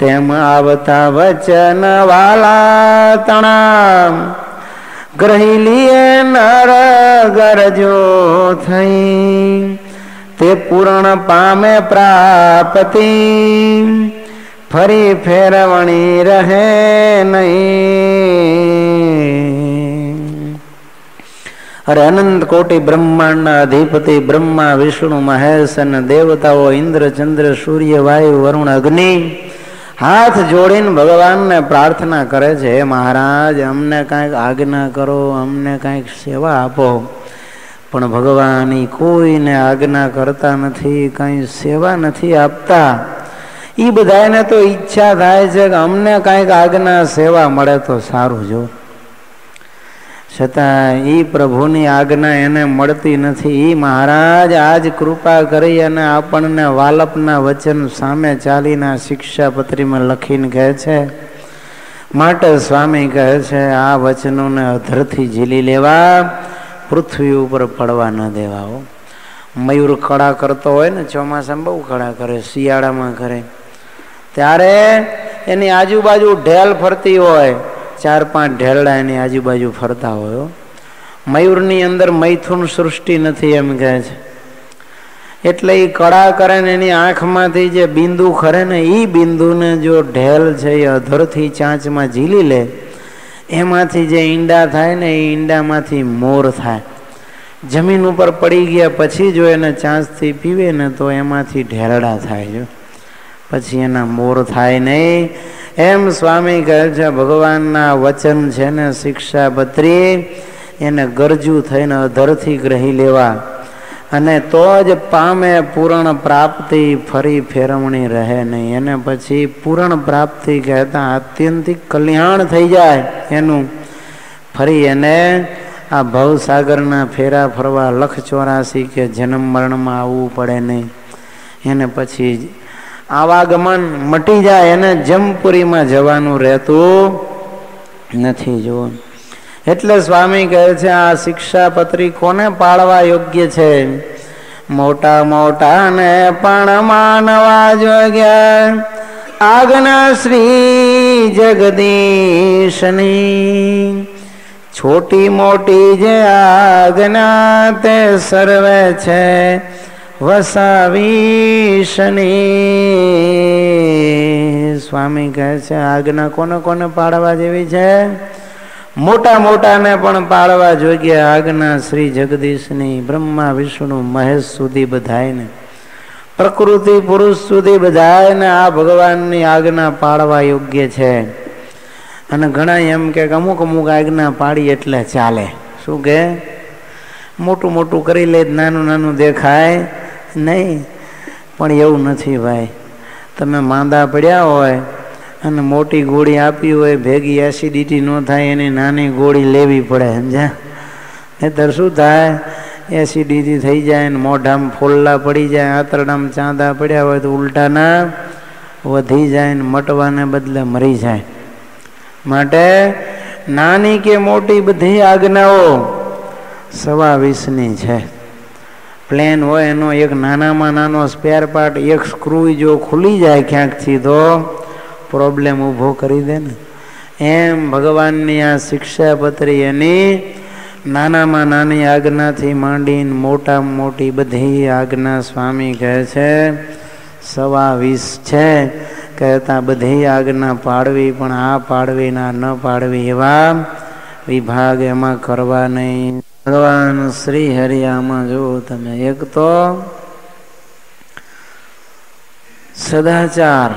તેમ આવતા વચન વાલા તણા ગ્રહી લીએ નર ગરજો થઈ તે પૂર્ણ પામે પ્રાપ્તિ ફરી ફેરવણી રહે નહીં. અરે અનંત કોટી બ્રહ્માંડના અધિપતિ બ્રહ્મા વિષ્ણુ મહેશ અને દેવતાઓ ઇન્દ્ર ચંદ્ર સૂર્ય વાયુ વરુણ અગ્નિ હાથ જોડીને ભગવાનને પ્રાર્થના કરે છે, હે મહારાજ અમને કાંઈક આજ્ઞા કરો, અમને કાંઈક સેવા આપો. પણ ભગવાન કોઈને આજ્ઞા કરતા નથી, કંઈ સેવા નથી આપતા. એ બધાને તો ઈચ્છા થાય છે કે અમને કાંઈક આજ્ઞા સેવા મળે તો સારું. જો છતાં એ પ્રભુની આજ્ઞા એને મળતી નથી. એ મહારાજ આજ કૃપા કરી અને આપણને વાલપના વચન સામે ચાલીને શિક્ષાપત્રીમાં લખીને કહે છે. માટે સ્વામી કહે છે આ વચનોને અધરથી ઝીલી લેવા, પૃથ્વી ઉપર પડવા ન દેવાઓ. મયુર કળા કરતો હોય ને, ચોમાસામાં બહુ કળા કરે, શિયાળામાં કરે, ત્યારે એની આજુબાજુ ઢેલ ફરતી હોય, 4-5 ઢેલડા એની આજુબાજુ ફરતા હોય. મયુરની અંદર મૈથુન સૃષ્ટિ નથી એમ કહે છે. એટલે એ કળા કરે ને એની આંખમાંથી જે બિંદુ ખરે ને, એ બિંદુને જો ઢેલ છે એ અધરથી ચાંચમાં ઝીલી લે, એમાંથી જે ઈંડા થાય ને એ ઈંડામાંથી મોર થાય. જમીન ઉપર પડી ગયા પછી જો એને ચાંચથી પીવે ને તો એમાંથી ઢેરડા થાય. જો પછી એના મોર થાય નહીં. એમ સ્વામી કહે છે ભગવાનના વચન છે ને શિક્ષાપત્રી, એને ગરજુ થઈને અધરથી ગ્રહી લેવા, અને તો જ પામે પૂર્ણ પ્રાપ્તિ, ફરી ફેરવણી રહે નહીં. એને પછી પૂર્ણ પ્રાપ્તિ કહેતા આત્યંતિક કલ્યાણ થઈ જાય એનું. ફરી એને આ ભવસાગરના ફેરા ફરવા 184 કે જન્મ મરણમાં આવવું પડે નહીં. એને પછી આવાગમન મટી જાય, એને જમપુરીમાં જવાનું રહેતું નથી. જો એટલે સ્વામી કહે છે આ શિક્ષાપત્રી કોને પાળવા યોગ્ય છે? મોટા મોટા ને પણ માનવા જોગ્યા આજ્ઞા શ્રી જગદીશની. છોટી મોટી જે આજ્ઞા તે સર્વે છે વસાવીશની. સ્વામી કહે છે આજ્ઞા કોને કોને પાળવા જેવી છે? મોટા મોટાને પણ પાળવા જોઈએ આજ્ઞા શ્રી જગદીશની. બ્રહ્મા વિષ્ણુ મહેશ સુધી બધાયને, પ્રકૃતિ પુરુષ સુધી બધાયને આ ભગવાનની આજ્ઞા પાળવા યોગ્ય છે. અને ઘણા એમ કે અમુક અમુક આજ્ઞા પાડી એટલે ચાલે. શું કે મોટું મોટું કરી લે, નાનું નાનું દેખાય નહીં. પણ એવું નથી ભાઈ. તમે માંદા પડ્યા હોય અને મોટી ગોળી આપી હોય, ભેગી એસિડિટી ન થાય એની નાની ગોળી લેવી પડે, સમજ્યા? નહીંતર શું થાય, એસિડિટી થઈ જાય ને મોઢામાં ફોલ્લા પડી જાય, આંતરડામાં ચાંદા પડ્યા હોય તો ઉલટાના વધી જાય ને મટવાને બદલે મરી જાય. માટે નાની કે મોટી બધી આજ્ઞાઓ 27ની છે. પ્લેન હોય એનો એક નાનામાં નાનો સ્પેર પાર્ટ, એક સ્ક્રૂ જો ખુલી જાય ક્યાંકથી તો પ્રોબ્લેમ ઊભો કરી દે ને. એમ ભગવાનની આ શિક્ષાપત્રી એની નાનામાં નાની આજ્ઞાથી માંડીને મોટામાં મોટી બધી આજ્ઞા સ્વામી કહે છે 27 છે. કહેતા બધી આજ્ઞા પાડવી, પણ આ પાડવી ના ન પાડવી એવા વિભાગ એમાં કરવા નહીં. ભગવાન શ્રી હરિયામાં જો તમે, એક તો સદાચાર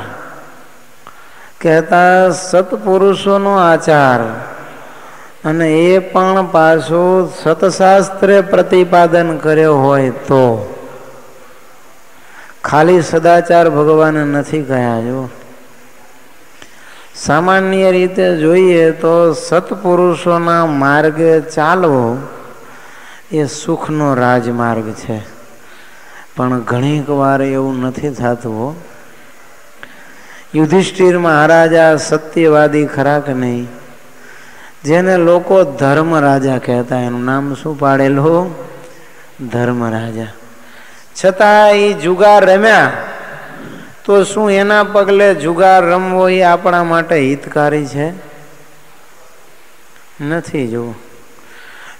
કહેતા સત્પુરુષોનો આચાર, અને એ પણ પાછું સતશાસ્ત્રે પ્રતિપાદન કર્યો હોય તો. ખાલી સદાચાર ભગવાને નથી કહ્યા. જો સામાન્ય રીતે જોઈએ તો સત્પુરુષોના માર્ગે ચાલવો એ સુખનો રાજમાર્ગ છે. પણ ઘણીક વાર એવું નથી થતું. યુધિષ્ઠિર મહારાજા સત્યવાદી ખરા કે નહીં? જેને લોકો ધર્મ રાજા કહેતા, એનું નામ શું પાડેલું? ધર્મ રાજા. છતાં એ જુગાર રમ્યા તો તો શું એના પગલે જુગાર રમવો એ આપણા માટે હિતકારી છે? નથી. જો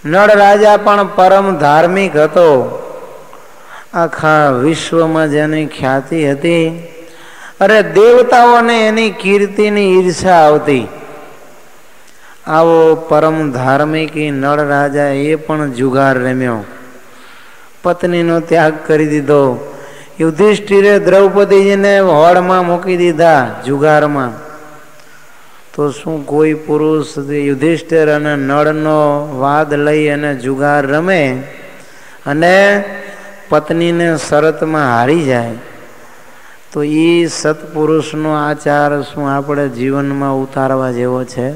નળ રાજા પણ પરમ ધાર્મિક હતો. આખા વિશ્વમાં જેની ખ્યાતિ હતી, અરે દેવતાઓને એની કીર્તિની ઈર્ષા આવતી. આવો પરમ ધાર્મિક નળ રાજા એ પણ જુગાર રમ્યો, પત્નીનો ત્યાગ કરી દીધો. યુધિષ્ઠિરે દ્રૌપદીજીને હોડમાં મૂકી દીધા જુગારમાં. તો શું કોઈ પુરુષ યુધિષ્ઠિર અને નળનો વાદ લઈ અને જુગાર રમે અને પત્નીને શરતમાં હારી જાય તો એ સત્પુરુષનો આચાર શું આપણે જીવનમાં ઉતારવા જેવો છે?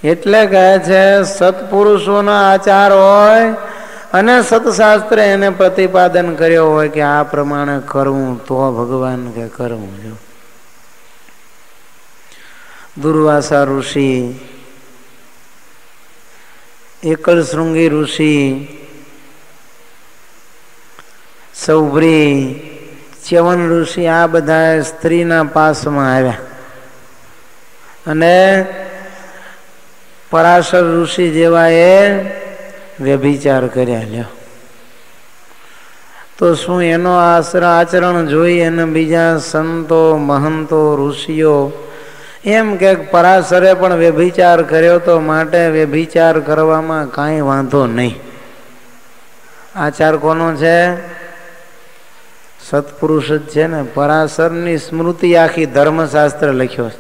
એટલે કહે છે સત્પુરુષોનો આચાર હોય અને સત્શાસ્ત્ર એને પ્રતિપાદન કર્યો હોય કે આ પ્રમાણે કરવું તો ભગવાન કે કરવું. જો દુર્વાસા ઋષિ, એકલ શૃંગી ઋષિ, સૌભ્રી, ચ્યવન ઋષિ આ બધા સ્ત્રીના પાસમાં આવ્યા અને પરાશર ઋષિ જેવા એ વ્યભિચાર કર્યા. લ્યો તો શું એનો આચરણ જોઈ અને બીજા સંતો, મહંતો, ઋષિઓ એમ કે પરાશરે પણ વ્યભિચાર કર્યો તો માટે વ્યભિચાર કરવામાં કાંઈ વાંધો નહીં. આચાર કોનો છે? સત્પુરુષ જ છે ને. પરાશરની સ્મૃતિ આખી ધર્મશાસ્ત્ર લખ્યો છે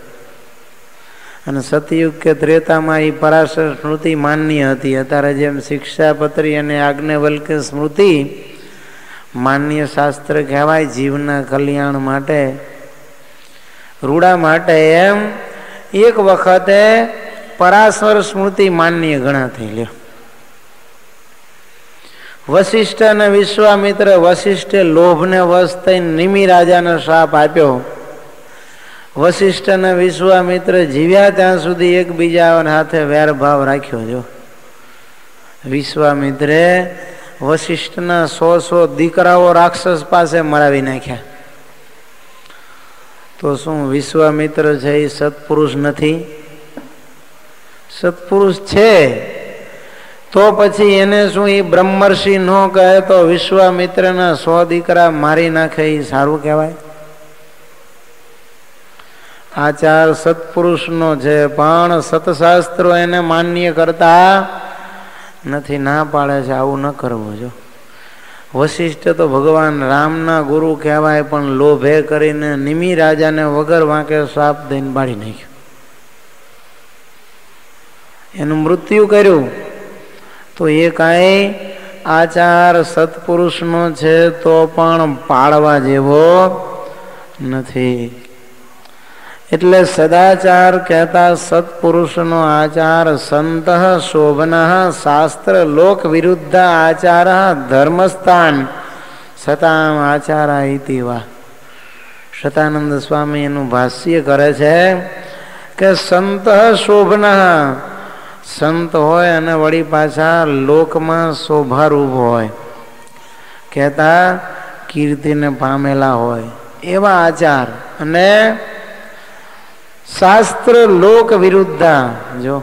અને સતયુગ કે ત્રેતામાં એ પરાશર સ્મૃતિ માન્ય હતી. અત્યારે જેમ શિક્ષાપત્રી અને આજ્ઞવલ્ક્ય સ્મૃતિ માન્ય શાસ્ત્ર કહેવાય જીવના કલ્યાણ માટે, રૂડા માટે, એમ એક વખતે પરાશર સ્મૃતિ માન્ય ગણાતી. લ્યો વશિષ્ઠ અને વિશ્વામિત્ર, વશિષ્ઠે લોભને વશ થઈને નિમિ રાજાને શ્રાપ આપ્યો. વશિષ્ઠ અને વિશ્વામિત્ર જીવ્યા ત્યાં સુધી એકબીજા સાથે વેરભાવ રાખ્યો. જો વિશ્વામિત્રે વશિષ્ઠના 100 દીકરાઓ રાક્ષસ પાસે મરાવી નાખ્યા. તો શું વિશ્વામિત્ર છે એ સત્પુરુષ નથી? સત્પુરુષ છે. તો પછી એને શું એ બ્રહ્મર્ષિ ન કહે તો વિશ્વામિત્રના 100 દીકરા મારી નાખે એ સારું કહેવાય? આચાર સત્પુરુષનો છે પણ સતશાસ્ત્રો એને માન્ય કરતા નથી, ના પાડે છે આવું ન કરવું. જો વશિષ્ઠ તો ભગવાન રામના ગુરુ કહેવાય પણ લોભે કરીને નિમિ રાજાને વગર વાંકે શ્રાપ દઈને બાળી નાખ્યો, એનું મૃત્યુ કર્યું. તો એ કાંઈ આચાર સત્પુરુષનો છે તો પણ પાળવા જેવો નથી. એટલે સદાચાર કહેતા સત્પુરુષનો આચાર સંત શોભન શાસ્ત્ર લોક વિરુદ્ધ આચાર ધર્મસ્થાન સતામ આચારા ઇતિ વા. શતાનંદ સ્વામી એનું ભાષ્ય કરે છે કે સંત શોભન, સંત હોય અને વળી પાછા લોકમાં શોભારૂપ હોય, કહેતા કીર્તિને પામેલા હોય એવા આચાર. અને શાસ્ત્ર લોક વિરુદ્ધા. જો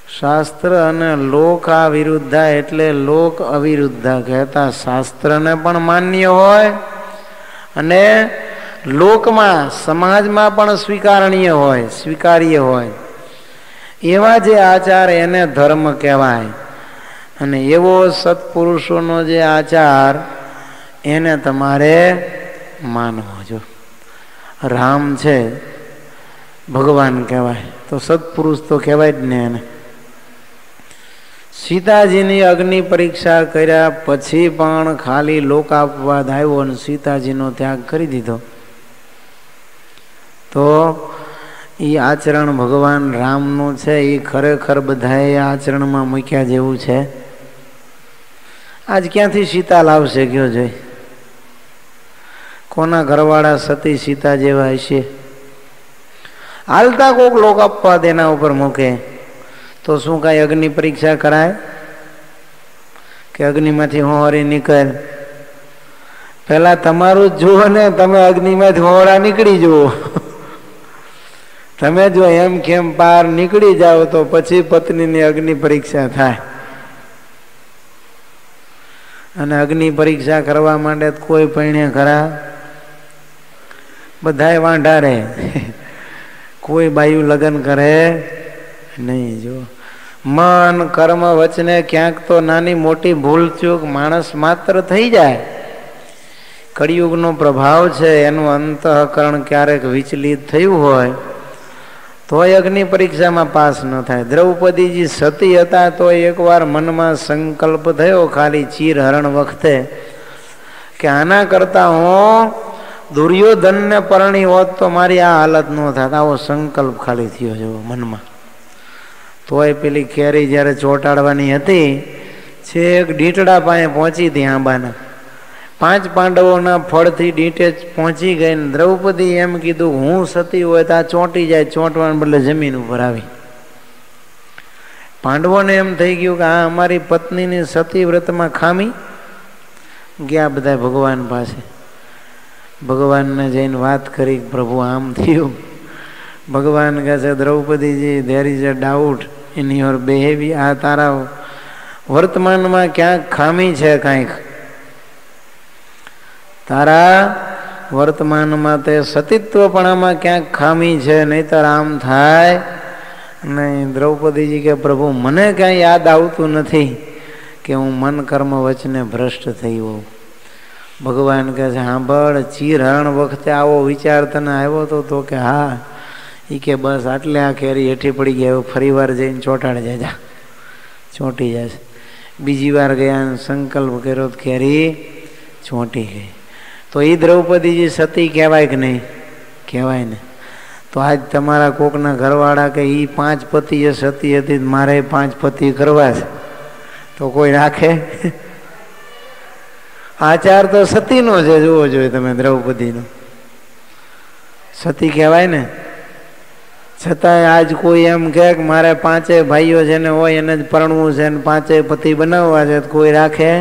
શાસ્ત્ર અને લોક આ વિરુદ્ધા એટલે લોક અવિરુદ્ધા, કહેતા શાસ્ત્રને પણ માન્ય હોય અને લોકમાં સમાજમાં પણ સ્વીકારણીય હોય, સ્વીકાર્ય હોય એવા જે આચાર એને ધર્મ કહેવાય. અને એવો સત્પુરુષોનો જે આચાર એને તમારે માનવો. જો રામ છે ભગવાન કહેવાય તો સત્પુરુષ તો કહેવાય જ ને એને. સીતાજીની અગ્નિ પરીક્ષા કર્યા પછી પણ ખાલી લોકાપવાદ આવ્યો અને સીતાજીનો ત્યાગ કરી દીધો તો એ આચરણ ભગવાન રામનું છે એ ખરેખર બધાએ આચરણમાં મૂક્યા જેવું છે. આજ ક્યાંથી સીતા લાવશે કયો જોઈ? કોના ઘરવાળા સતી સીતા જેવા હશે? હાલતા કોક લોક અપવાદ એના ઉપર મૂકે તો શું કાંઈ અગ્નિ પરીક્ષા કરાય કે અગ્નિમાંથી હોવારી નીકળ? પેલા તમારું જ જુઓ ને, તમે અગ્નિમાંથી હોળા નીકળી જુઓ. તમે જો એમ કેમ પાર નીકળી જાઓ તો પછી પત્નીની અગ્નિ પરીક્ષા થાય. અને અગ્નિ પરીક્ષા કરવા માટે કોઈ પૈણે ખરા? બધાય વાંઢા રહે. કોઈ બાયું લગ્ન કરે નહીં. જો મન કર્મ વચને ક્યાંક તો નાની મોટી ભૂલચૂક માણસ માત્ર થઈ જાય. કળિયુગનો પ્રભાવ છે, એનું અંતઃકરણ ક્યારેક વિચલિત થયું હોય તોય અગ્નિ પરીક્ષામાં પાસ ન થાય. દ્રૌપદીજી સતી હતા તો એકવાર મનમાં સંકલ્પ થયો ખાલી ચીર હરણ વખતે કે આના કરતા હું દુર્યોધનને પરણી હોત તો મારી આ હાલત ન થાત. આવો સંકલ્પ ખાલી થયો છે મનમાં. તોય પેલી કેરી જ્યારે ચોંટાડવાની હતી છેક ડીટડા પાસે પહોંચી હતી આંબાના. 5 પાંડવોના ફળથી ડીટે પહોંચી ગઈ ને દ્રૌપદી એમ કીધું હું સતી હોય તો આ ચોંટી જાય, ચોંટવાને બદલે જમીન ઉપર આવી. પાંડવોને એમ થઈ ગયું કે આ અમારી પત્નીની સતી વ્રતમાં ખામી. ગયા બધા ભગવાન પાસે. ભગવાનને જઈને વાત કરી, પ્રભુ આમ થયું. ભગવાન કહે છે Draupadiji, there is a doubt in your behaviour. આ તારા વર્તમાનમાં ક્યાંક ખામી છે, કાંઈક તારા વર્તમાનમાં તે સતીત્વપણામાં ક્યાંક ખામી છે, નહીતર આમ થાય નહીં. દ્રૌપદીજી કે પ્રભુ મને ક્યાંય યાદ આવતું નથી કે હું મન કર્મ વચને ભ્રષ્ટ થઈ હોઉં. ભગવાન કહે છે સાંભળ, ચીરહરણ વખતે આવો વિચાર તને આવ્યો હતો? તો કે હા. એ કે બસ આટલે આ કેરી હેઠી પડી ગયા, ફરી વાર જઈને ચોંટાડી જાય, ચોંટી જશે. બીજી વાર ગયા સંકલ્પ કર્યો, કેરી ચોંટી ગઈ. તો એ દ્રૌપદીજી સતી કહેવાય કે નહીં? કહેવાય ને. તો આજ તમારા કોકના ઘરવાળા કે એ 5 પતિ એ સતી હતી, મારે 5 પતિ કરવા છે, તો કોઈ રાખે? આચાર તો સતીનો છે, જોવો જોઈએ તમે. દ્રૌપદીનો સતી કહેવાય ને. છતાંય આજ કોઈ એમ કહે કે મારે 5 ભાઈઓ છે ને હોય એને જ પરણવું છે ને 5 પતિ બનાવવા છે, કોઈ રાખે?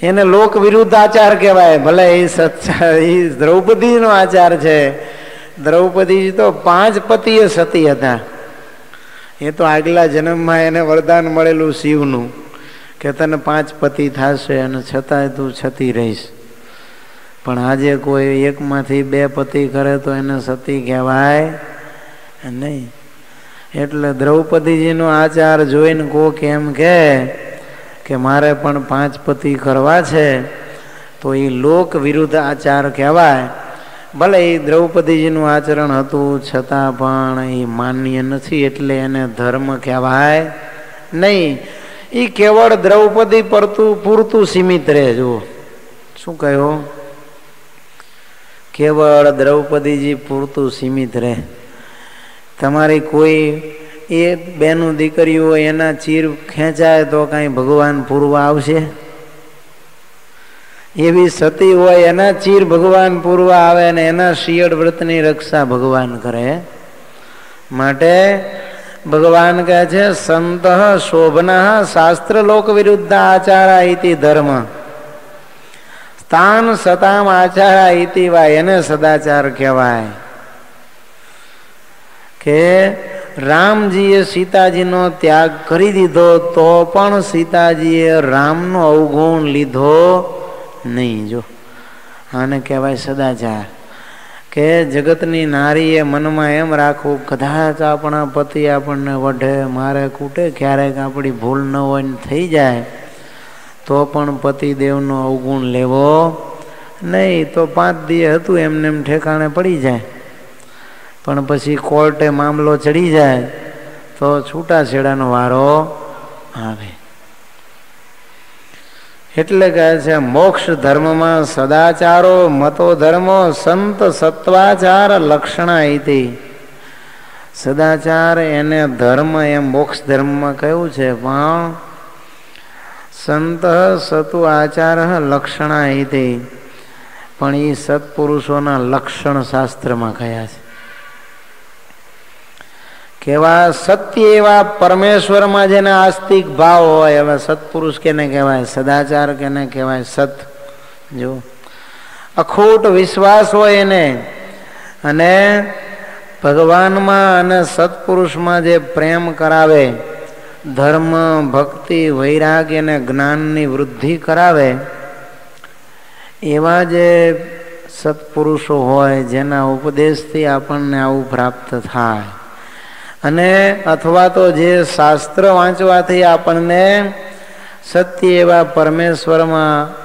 એને લોક વિરુદ્ધ આચાર કહેવાય. ભલે એ દ્રૌપદીનો આચાર છે. દ્રૌપદી તો 5 પતિએ સતી હતા. એ તો આગલા જન્મમાં એને વરદાન મળેલું શિવનું કે તને 5 પતિ થશે અને છતાંય તું છતી રહીશ. પણ આજે કોઈ એકમાંથી 2 પતિ કરે તો એને સતી કહેવાય નહીં. એટલે દ્રૌપદીજીનો આચાર જોઈને કોક એમ કે મારે પણ 5 પતિ કરવા છે તો એ લોક વિરુદ્ધ આચાર કહેવાય. ભલે એ દ્રૌપદીજીનું આચરણ હતું છતાં પણ એ માન્ય નથી, એટલે એને ધર્મ કહેવાય નહીં. એ કેવળ દ્રૌપદી પૂરતું સીમિત રહે. જુઓ શું કહ્યું? કેવળ દ્રૌપદીજી પૂરતું સીમિત રહે. તમારી કોઈ એ બેનું દીકરીઓ એના ચીર ખેંચાય તો કાંઈ ભગવાન પૂરવા આવશે? એવી સતી હોય એના ચીર ભગવાન પૂરવા આવે ને એના શિયળ વ્રતની રક્ષા ભગવાન કરે. માટે ભગવાન કહે છે સંત શોભના શાસ્ત્ર લોક વિરુદ્ધ આચારા ઇતિ ધર્મ સ્થાન સતામ આચારા ઇતિ વા. એને સદાચાર કહેવાય. કે રામજીએ સીતાજીનો ત્યાગ કરી દીધો તો પણ સીતાજીએ રામનો અવગુણ લીધો નહીં. જો આને કહેવાય સદાચાર. કે જગતની નારીએ મનમાં એમ રાખવું કદાચ આપણા પતિ આપણને વઢે મારે કૂટે, ક્યારેક આપણી ભૂલ ન હોય ને થઈ જાય તો પણ પતિદેવનો અવગુણ લેવો નહીં. તો 5 દી હતું એમને એમ ઠેકાણે પડી જાય, પણ પછી કોર્ટે મામલો ચડી જાય તો છૂટાછેડાનો વારો આવે. એટલે કહે છે મોક્ષ ધર્મમાં સદાચારો મતો ધર્મો સંત સત્વાચાર લક્ષણા ઇતિ. સદાચાર એને ધર્મ એમ મોક્ષ ધર્મમાં કહ્યું છે, પણ સંત સતુ આચાર લક્ષણા ઇતિ પણ એ સત્પુરુષોના લક્ષણ શાસ્ત્રમાં કહ્યા છે. કેવા સત્ય એવા પરમેશ્વરમાં જેને આસ્તિક ભાવ હોય. હવે સત્પુરુષ કેને કહેવાય? સદાચાર કેને કહેવાય? સત જો અખૂટ વિશ્વાસ હોય એને, અને ભગવાનમાં અને સત્પુરુષમાં જે પ્રેમ કરાવે, ધર્મ ભક્તિ વૈરાગ્ય અને જ્ઞાનની વૃદ્ધિ કરાવે, એવા જે સત્પુરુષો હોય જેના ઉપદેશથી આપણને આવું પ્રાપ્ત થાય, અને અથવા તો જે શાસ્ત્ર વાંચવાથી આપણને સત્ય એવા પરમેશ્વરમાં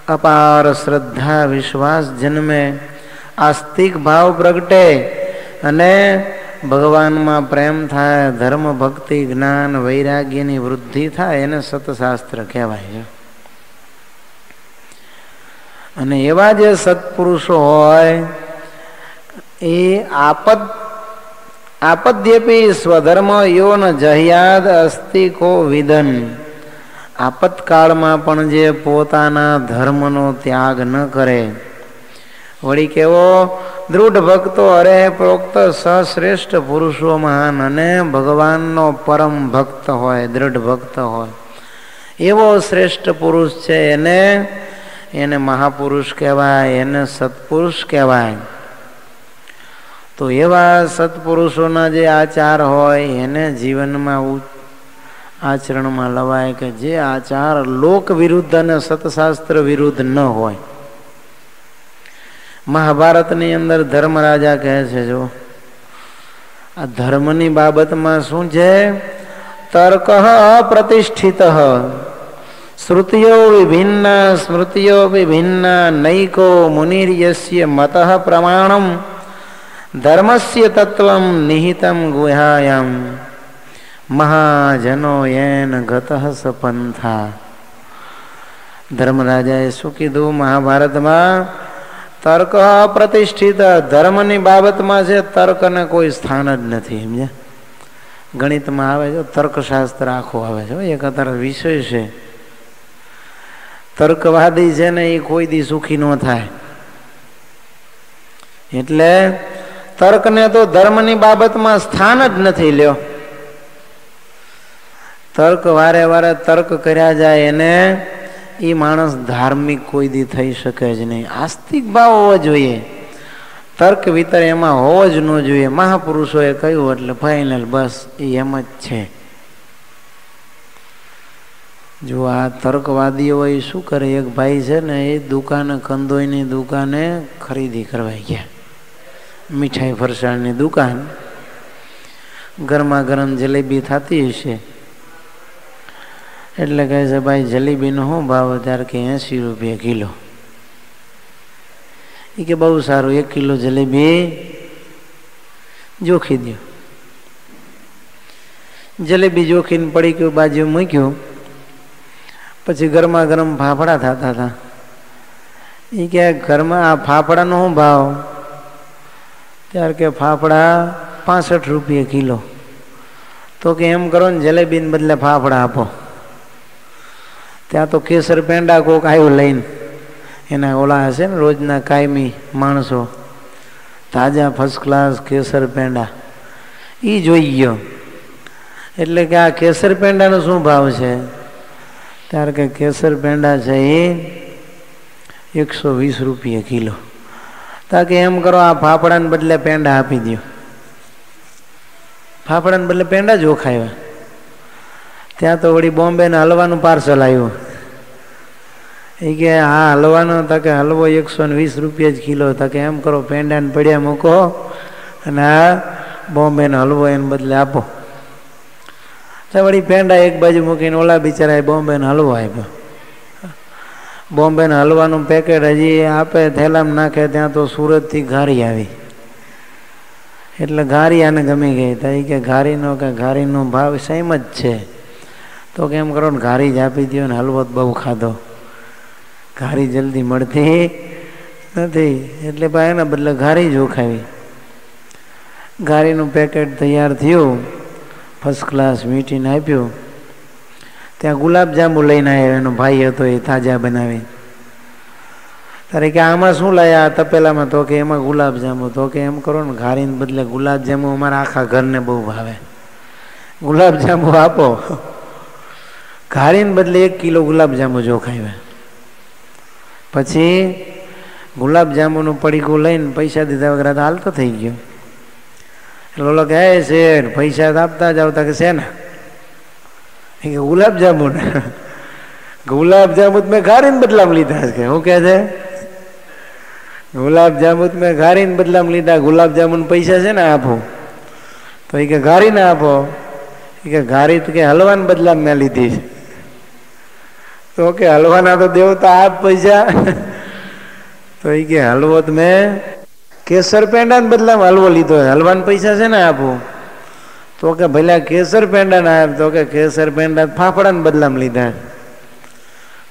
અપાર શ્રદ્ધા વિશ્વાસ જન્મે, આસ્તિક ભાવ પ્રગટે અને ભગવાનમાં પ્રેમ થાય, ધર્મ ભક્તિ જ્ઞાન વૈરાગ્યની વૃદ્ધિ થાય, એને સતશાસ્ત્ર કહેવાય છે. અને એવા જે સત્પુરુષો હોય એ આપદ્યપી સ્વધર્મ યો ન જહ્યાદ અસ્તિ કો વિદન, આપતકાળમાં પણ જે પોતાના ધર્મનો ત્યાગ ન કરે, વળી કેવો દૃઢ ભક્તો અરે પ્રોક્ત સશ્રેષ્ઠ પુરુષો મહાન, અને ભગવાનનો પરમ ભક્ત હોય, દૃઢ ભક્ત હોય, એવો શ્રેષ્ઠ પુરુષ છે, એને મહાપુરુષ કહેવાય, એને સત્પુરુષ કહેવાય. તો એવા સત્પુરુષોના જે આચાર હોય એને જીવનમાં આચરણમાં લવાય, કે જે આચાર લોક વિરુદ્ધ અને સતશાસ્ત્ર વિરુદ્ધ ન હોય. મહાભારતની અંદર ધર્મરાજા કહે છે, જો આ ધર્મની બાબતમાં શું છે, તર્ક અપ્રતિષ્ઠિત, શ્રુતિયો વિભિન્ના સ્મૃતિયો વિભિન્ના, નૈકો મુનિર્યસ્ય મતઃ પ્રમાણમ, ધર્મસ્ય તત્વમ નિહિતમ ગુહ્યાયમ, મહાજનો યેન ગતઃ સપંથા. ધર્મરાજાએ શું કીધું મહાભારતમાં? તર્ક અપ્રતિષ્ઠિત, ધર્મની બાબતમાં છે તર્કને કોઈ સ્થાન જ નથી. સમજ્યા? ગણિતમાં આવે છે તર્કશાસ્ત્ર આખું આવે છે, એક અત્યારે વિષય છે. તર્કવાદી છે ને એ કોઈ દી સુખી ન થાય. એટલે તર્કને તો ધર્મની બાબતમાં સ્થાન જ નથી લ્યો. તર્ક વારે વારે તર્ક કર્યા જાય એને એ માણસ ધાર્મિક કોઈ દી થઈ શકે જ નહીં. આસ્તિક ભાવ હોવો જોઈએ, તર્ક વિતર એમાં હોવો જ ન જોઈએ. મહાપુરુષોએ કહ્યું એટલે ફાઇનલ, બસ એ એમ જ છે. જો આ તર્કવાદીઓ એ શું કરે, એક ભાઈ છે ને એ દુકાને, કંદોઈની દુકાને ખરીદી કરવા ગયા, મીઠાઈ ફરસાણની દુકાન, ગરમા ગરમ જલેબી થતી હશે એટલે કહે છે, ભાઈ જલેબીનો શું ભાવ? ત્યારે કે 80 રૂપિયા કિલો. એ કે બહુ સારું, 1 કિલો જલેબી જોખી દો. જલેબી જોખીને પડી ગયું, બાજુ મૂક્યું. પછી ગરમા ગરમ ફાફડા થતા હતા. એ કે ઘરમાં આ ફાફડાનો શું ભાવ? ત્યારે કે ફાફડા 65 રૂપિયા કિલો. તો કે એમ કરો ને, જલેબીને બદલે ફાફડા આપો. ત્યાં તો કેસર પેંડા કોક આવ્યું લઈને, એના ઓલા હશે ને રોજના કાયમી માણસો, તાજા ફર્સ્ટ ક્લાસ કેસર પેંડા, એ જોઈ ગયો. એટલે કે આ કેસર પેંડાનો શું ભાવ છે? ત્યારે કે કેસર પેંડા છે એ 120 રૂપિયા કિલો. તાકે એમ કરો, આ ફાફડાને બદલે પેંડા આપી દો. ફાફડાને બદલે પેંડા જ ઓખાવ્યા. ત્યાં તો વળી બોમ્બેના હલવાનું પાર્સલ આવ્યું. એ કે હા હલવાનો, તાકે હલવો 120 રૂપિયા જ કિલો. તાકે એમ કરો, પેંડાને પડ્યા મૂકો અને આ બોમ્બેનો હલવો એને બદલે આપો. તો વળી પેંડા એક બાજુ મૂકીને ઓલા બિચારાએ બોમ્બેનો હલવો આપ્યો. બોમ્બેના હલવાનું પેકેટ હજી આપે, થેલામાં નાખે, ત્યાં તો સુરતથી ઘારી આવી. એટલે ઘારી આને ગમી ગઈ. તો એ કે ઘારીનો ભાવ સેમ જ છે. તો કેમ કરો ને, ઘારી જ આપી દો ને, હલવો જ બહુ ખાધો, ઘારી જલ્દી મળતી નથી. એટલે ભાઈ એના બદલે ઘારી જ ઓખાવી. ઘારીનું પેકેટ તૈયાર થયું, ફર્સ્ટ ક્લાસ મીઠીને આપ્યું. ત્યાં ગુલાબજાંબુ લઈને આવ્યો એનો ભાઈ હતો, એ તાજા બનાવી. તારે કે આમાં શું લાયા તપેલામાં? તો કે એમાં ગુલાબજાંબુ. તો કે એમ કરો ને, ઘારીને બદલે ગુલાબજાંબુ અમારા આખા ઘરને બહુ ભાવે, ગુલાબજાંબુ આપો. ઘારીને બદલે 1 કિલો ગુલાબજાંબુ જો ખાવ્યા. પછી ગુલાબજાંબુનું પડીકું લઈને પૈસા દીધા વગર હાલતો થઈ ગયો. એટલે ઓલો કહે શેર પૈસા આપતા જ આવતા કે છે ને એ કે ગુલાબજાંબુ ને ગુલાબજાંબુ મેં ઘારીને બદલામાં લીધા છે. શું કે છે? ગુલાબજાંબુ મેં ઘારીને બદલામાં લીધા. ગુલાબજાંબુ પૈસા છે ને આપો તો એ કે ઘારીને આપો. એ કે ઘારી તો કે હલવાને બદલામાં મેં લીધી છે. તો કે હલવાના તો દેવતા આપ પૈસા. તો એ કે હલવો તો મેં કેસર પેંડા બદલામાં હલવો લીધો. હલવાના પૈસા છે ને આપો. તો કે ભલે કેસર પેંડા ના આપ. તો કે કેસર પેંડા ફાફડાને બદલામાં લીધા.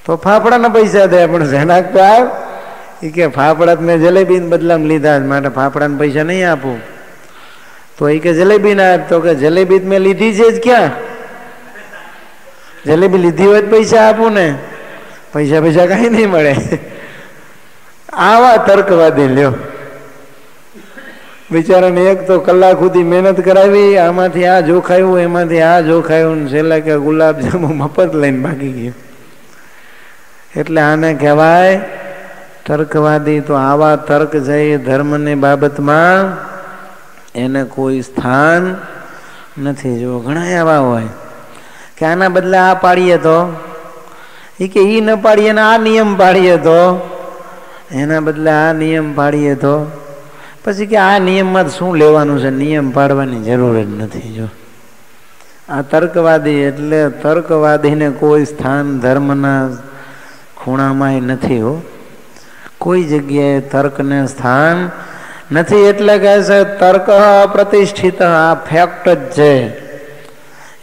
તો ફાફડાના પૈસા દે પણ જેના તો આપ. એ કે ફાફડા મેં જલેબીને બદલામાં લીધા માટે ફાફડાના પૈસા નહીં આપું. તો એ કે જલેબી ના આપ. તો કે જલેબી મેં લીધી છે જ ક્યાં? જલેબી લીધી હોય પૈસા આપું ને. પૈસા પૈસા કઈ નહીં મળે. આવા તર્કવાદી લ્યો બિચારાને એક તો કલાક સુધી મહેનત કરાવી. આમાંથી આ જોખાયું એમાંથી આ જોખાયું છેલ્લા કે ગુલાબજાંબુ મફત લઈને ભાગી ગયો. એટલે આને કહેવાય તર્કવાદી. તો આવા તર્ક છે ધર્મની બાબતમાં એને કોઈ સ્થાન નથી. જો ઘણા એવા હોય કે આના બદલે આ પાડીએ તો એ કે ઈ ન પાડીએ ને આ નિયમ પાડીએ તો એના બદલે આ નિયમ પાડીએ તો પછી કે આ નિયમમાં શું લેવાનું છે? નિયમ પાડવાની જરૂર જ નથી. જો આ તર્કવાદી એટલે તર્કવાદીને કોઈ સ્થાન ધર્મના ખૂણામાં નથી. હો કોઈ જગ્યાએ તર્કને સ્થાન નથી. એટલે કહે છે તર્ક પ્રતિષ્ઠિત. આ ફેક્ટ જ છે.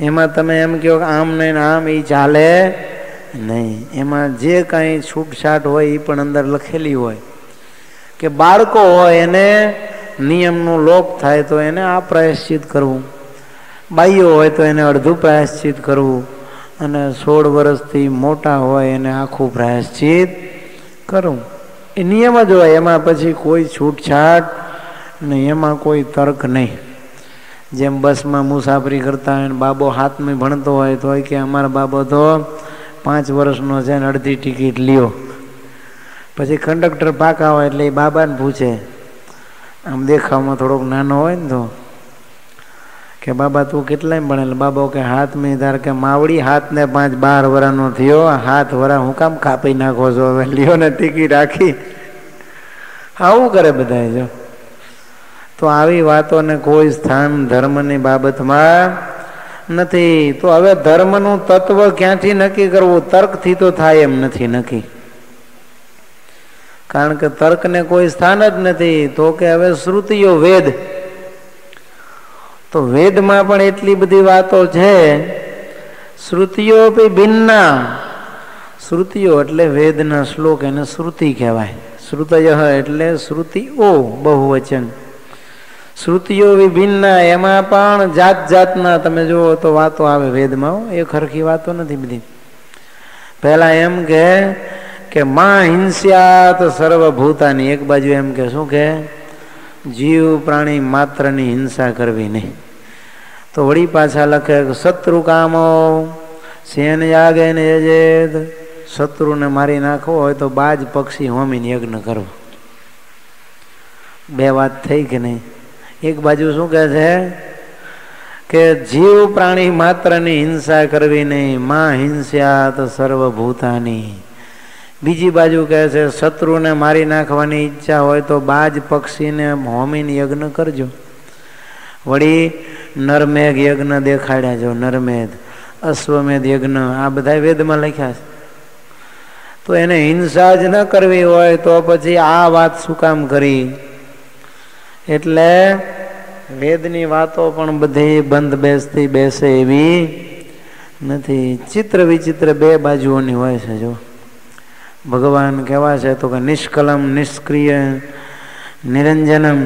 એમાં તમે એમ કહો કે આમ નહીં આમ એ ચાલે નહીં. એમાં જે કાંઈ છૂટછાટ હોય એ પણ અંદર લખેલી હોય. કે બાળકો હોય એને નિયમનું લોપ થાય તો એને આ પ્રાયશ્ચિત કરવું. બાઈઓ હોય તો એને અડધું પ્રાયશ્ચિત કરવું. અને 16 વર્ષથી મોટા હોય એને આખું પ્રાયશ્ચિત કરવું. એ નિયમ જ હોય. એમાં પછી કોઈ છૂટછાટ નહીં. એમાં કોઈ તર્ક નહીં. જેમ બસમાં મુસાફરી કરતા હોય બાબો હાથમાં ભણતો હોય તો કે અમારા બાબો તો 5 વર્ષનો છે ને અડધી ટિકિટ લ્યો. પછી કંડક્ટર પાકા હોય એટલે એ બાબાને પૂછે. આમ દેખાવમાં થોડોક નાનો હોય ને તો કે બાબા તું કેટલાય ભણેલ? બાબો કે હાથમાં ધાર કે માવડી હાથને 5-12 વર્ષનો થયો. હાથ વરા હું કામ કાપી નાખો છો? હવે લ્યો ને ટિકિટ રાખી. આવું કરે બધા. જો તો આવી વાતોને કોઈ સ્થાન ધર્મની બાબતમાં નથી. તો હવે ધર્મનું તત્વ ક્યાંથી નક્કી કરવું? તર્કથી તો થાય એમ નથી નક્કી. કારણ કે તર્કને કોઈ સ્થાન જ નથી. તો કે હવે શ્રુતિઓ વેદ. તો વેદમાં પણ એટલી બધી વાતો છે. શ્રુતિઓ ભિન્ના. શ્રુતિઓ એટલે વેદના શ્લોક એને શ્રુતિ કહેવાય. શ્રુતય એટલે શ્રુતિઓ બહુવચન. શ્રુતિઓ વિભિન્ના. એમાં પણ જાત જાતના તમે જુઓ તો વાતો આવે વેદમાં. એ ખરખી વાતો નથી બધી. પહેલા એમ કે માં હિંસ્યાત સર્વભૂતાની. એક બાજુ એમ કે શું કે જીવ પ્રાણી માત્રની હિંસા કરવી નહીં. તો વળી પાછા લખે કે શત્રુ કામો સેન યાગે ને યજેદ. શત્રુને મારી નાખવો હોય તો બાજ પક્ષી હોમીને યજ્ઞ કરવો. બે વાત થઈ કે નહીં? એક બાજુ શું કહે છે કે જીવ પ્રાણી માત્રની હિંસા કરવી નહીં. માં હિંસ્યાત સર્વભૂતાની. બીજી બાજુ કહે છે શત્રુને મારી નાખવાની ઈચ્છા હોય તો બાજ પક્ષીને હોમીને યજ્ઞ કરજો. વળી નરમેઘ યજ્ઞ દેખાડ્યા. જો નરમેઘ અશ્વમેધ યજ્ઞ આ બધા વેદમાં લખ્યા છે. તો એને હિંસા જ ન કરવી હોય તો પછી આ વાત શું કામ કરી? એટલે વેદની વાતો પણ બધી બંધ બેસતી બેસે એવી નથી. ચિત્ર વિચિત્ર બે બાજુઓની હોય છે. જો ભગવાન કેવા છે તો કે નિષ્કલમ નિષ્ક્રિય નિરંજનમ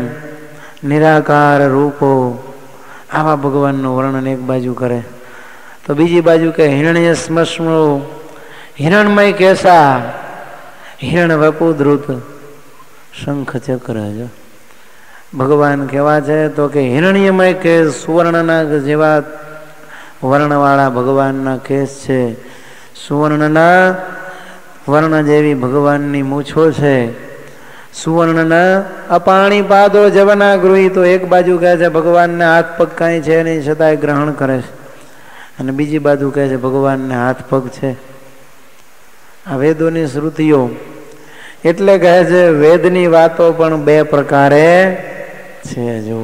નિરાકાર રૂપો. આવા ભગવાનનું વર્ણન એક બાજુ કરે તો બીજી બાજુ કે હિરણ્ય સ્મશ્મુ હિરણમય કેસા હિરણ વપુ ધ્રુત શંખ ચક્ર. જો ભગવાન કેવા છે તો કે હિરણ્યમય કેસ. સુવર્ણના જેવા વર્ણવાળા ભગવાનના કેસ છે. સુવર્ણના વર્ણ જેવી ભગવાનની મૂછો છે, સુવર્ણના અપાણી પાદો જવના ગૃહી. તો એક બાજુ કહે છે ભગવાનને હાથ પગ કાંઈ છે નહીં છતાંય ગ્રહણ કરે છે, અને બીજી બાજુ કહે છે ભગવાનને હાથ પગ છે. આ વેદોની શ્રુતિઓ એટલે કહે છે વેદની વાતો પણ બે પ્રકારે છે. જો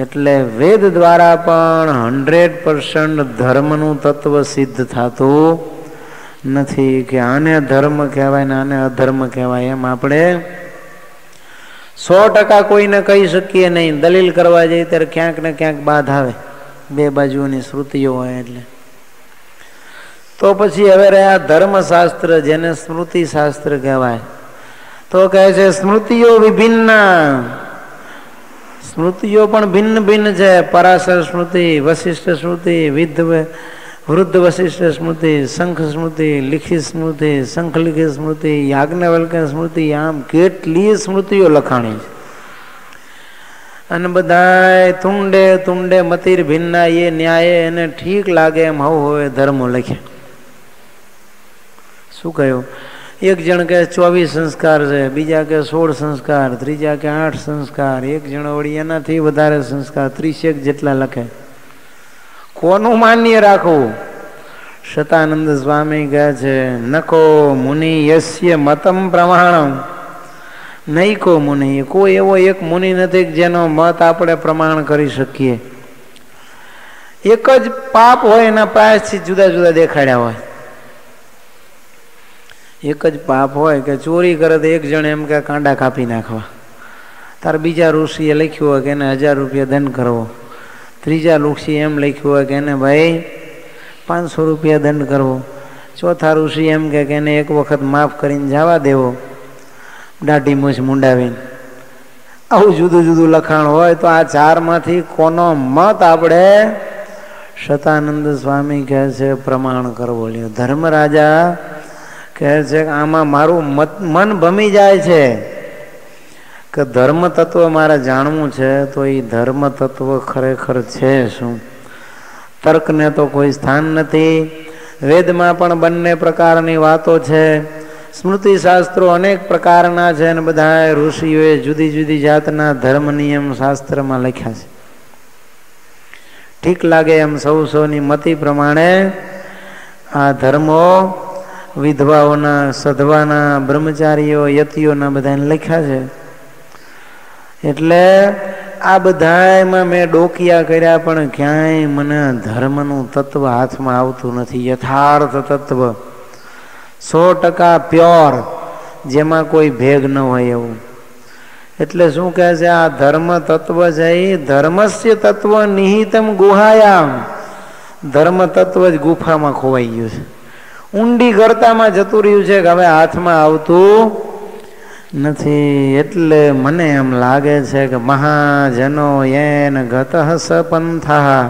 એટલે વેદ દ્વારા પણ 100% ધર્મનું તત્વ સિદ્ધ થતું નથી કે આને ધર્મ કહેવાય ને આને અધર્મ કહેવાય. એમ આપણે 100% કોઈને કહી શકીએ નહીં. દલીલ કરવા જઈએ ત્યારે ક્યાંક ને ક્યાંક બાધ આવે, બે બાજુની શ્રુતિઓ હોય એટલે. તો પછી હવે રહ્યા ધર્મશાસ્ત્ર, જેને સ્મૃતિ શાસ્ત્ર કહેવાય. તો કહે છે સ્મૃતિઓ વિભિન્ન, સ્મૃતિઓ પણ ભિન્ન ભિન્ન છે. પરાશર સ્મૃતિ, વશિષ્ઠ સ્મૃતિ, વૃદ્ધ વશિષ્ઠ સ્મૃતિ, શંખ સ્મૃતિ, લિખિત સ્મૃતિ, શંખ લિખિત સ્મૃતિ, યાજ્ઞવલ્ક્ય સ્મૃતિ. આમ કેટલી સ્મૃતિઓ લખાણી છે. અને બધાય તુંડે તુંડે મતિર ભિન્ના, એ ન્યાય એને ઠીક લાગે એમ હવે ધર્મો લખ્યા. શું કહ્યું? એક જણ કે 24 સંસ્કાર છે, બીજા કે 16 સંસ્કાર, ત્રીજા કે 8 સંસ્કાર, એક જણ વળી એનાથી વધારે સંસ્કાર 30 જેટલા લખે. કોનું માન્ય રાખવું? શતાનંદ સ્વામી કહે છે નકો મુનિ યસ્ય મતમ પ્રમાણમ, નહીં કો મુનિ, કોઈ એવો એક મુનિ નથી જેનો મત આપણે પ્રમાણ કરી શકીએ. એક જ પાપ હોય એના પ્રાયશ્ચિત જુદા જુદા દેખાડ્યા હોય. એક જ પાપ હોય કે ચોરી કરે તો એક જણ એમ કે કાંડા કાપી નાખવા, તાર બીજા ઋષિએ લખ્યું હોય કે એને 1000 રૂપિયા દંડ કરવો, ત્રીજા ઋષિ એમ લખ્યું હોય કે એને ભાઈ 500 રૂપિયા દંડ કરવો, ચોથા ઋષિ એમ કે એને એક વખત માફ કરીને જવા દેવો દાઢી મૂછ મુંડાવીને. આવું જુદું જુદું લખાણ હોય તો આ ચારમાંથી કોનો મત આપણે? શતાનંદ સ્વામી કહે છે પ્રમાણ કરવો લ્યો. ધર્મરાજા કહે છે કે આમાં મારું મન ભમી જાય છે કે ધર્મ તત્વ મારે જાણવું છે. તો એ ધર્મ તત્વ ખરેખર છે શું? તર્કને તો કોઈ સ્થાન નથી. વેદમાં પણ બંને પ્રકારની વાતો છે, સ્મૃતિ શાસ્ત્રો અનેક પ્રકારના છે, અને બધા ઋષિઓએ જુદી જુદી જાતના ધર્મ નિયમ શાસ્ત્રમાં લખ્યા છે. ઠીક લાગે એમ સૌની મતિ પ્રમાણે આ ધર્મો વિધવાઓના, સધવાના, બ્રહ્મચારીઓ, યતિઓના બધાને લખ્યા છે. એટલે આ બધામાં મેં ડોકિયા કર્યા પણ ક્યાંય મને ધર્મનું તત્વ હાથમાં આવતું નથી. યથાર્થ તત્વ 100% પ્યોર, જેમાં કોઈ ભેગ ન હોય એવું. એટલે શું કહે છે આ ધર્મ તત્વ છે એ ધર્મસ્ય તત્વ નિહિતમ ગુહાયામ. ધર્મ તત્વ જ ગુફામાં ખોવાઈ ગયું છે, ઊંડી ગર્તામાં જતું રહ્યું છે કે હવે હાથમાં આવતું નથી. એટલે મને એમ લાગે છે કે મહાજનો યેન ગતઃ સપંથા.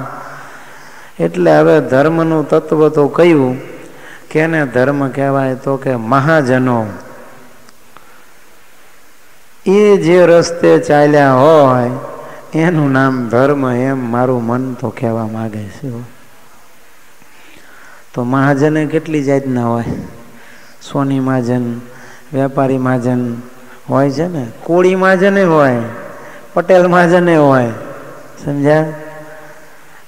એટલે હવે ધર્મનું તત્વ તો કયું, કેને ધર્મ કહેવાય? તો કે મહાજનો એ જે રસ્તે ચાલ્યા હોય એનું નામ ધર્મ, એમ મારું મન તો કહેવા માંગે છે. તો મહાજને કેટલી જાતના હોય? સોની મહાજન, વેપારી મહાજન હોય છે ને, કોળી મહાજને હોય, પટેલ મહાજને હોય. સમજ્યા?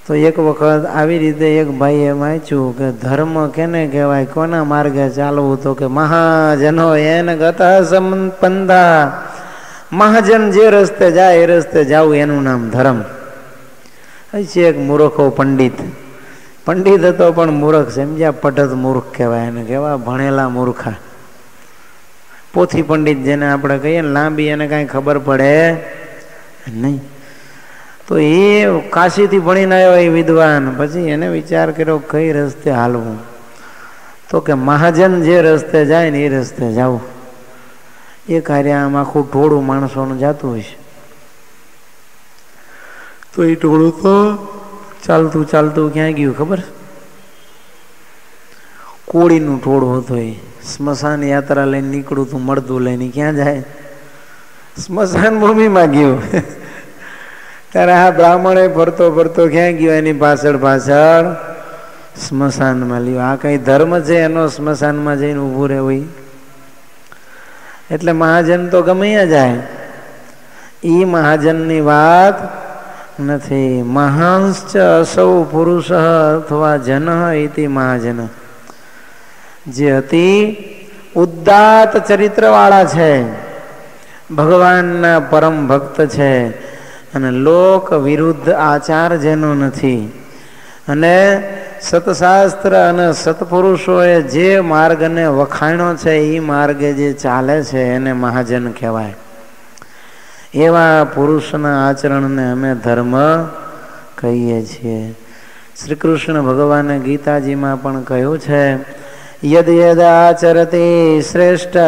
તો એક વખત આવી રીતે એક ભાઈએ વાંચ્યું કે ધર્મ કેને કહેવાય, કોના માર્ગે ચાલવું? તો કે મહાજનો એને ગતઃ સંપન્ના. મહાજન જે રસ્તે જાય એ રસ્તે જવું એનું નામ ધર્મ. છે એક મૂર્ખો પંડિત, પંડિત હતો પણ મૂર્ખ. સમજ્યા? પઢત મૂર્ખ કહેવાય એને, કેવા ભણેલા મૂર્ખા. પોથી પંડિત જેને આપણે કહીએ ને, લાંબી, એને કાંઈ ખબર પડે નહીં. તો એ કાશીથી ભણીને આવ્યો એ વિદ્વાન. પછી એને વિચાર કર્યો કઈ રસ્તે હાલવું. તો કે મહાજન જે રસ્તે જાય ને એ રસ્તે જવું. એ કાર્ય આમ આખું ટોળું માણસોનું જતું હોય છે. તો એ ટોળું તો ચાલતું ચાલતું ક્યાં ગયું ખબર? કોળીનું ટોળું હતું. એ સ્મશાન યાત્રા લઈને નીકળું તું, મળતું લઈને ક્યાં જાય? સ્મશાન ભૂમિમાં ગયું. ત્યારે આ બ્રાહ્મણે ફરતો ફરતો ક્યાં ગયો? એની પાછળ પાછળ સ્મશાનમાં લ્યો. આ કઈ ધર્મ છે એનો સ્મશાનમાં જઈને ઊભું રહેવું? એટલે મહાજન તો ગમે જાય, ઈ મહાજનની વાત નથી. મહાંશ્ચ અસૌ પુરુષ અથવા જન ઇતિ મહાજન, જે અતિ ઉદાત્ત ચરિત્ર વાળા છે, ભગવાનના પરમ ભક્ત છે, અને લોક વિરુદ્ધ આચાર જેનો નથી, અને સતશાસ્ત્ર અને સત્પુરુષોએ જે માર્ગને વખાણ્યો છે એ માર્ગે જે ચાલે છે એને મહાજન કહેવાય. એવા પુરુષના આચરણને અમે ધર્મ કહીએ છીએ. શ્રી કૃષ્ણ ભગવાને ગીતાજીમાં પણ કહ્યું છે, યદ યદ આચરતી શ્રેષ્ઠ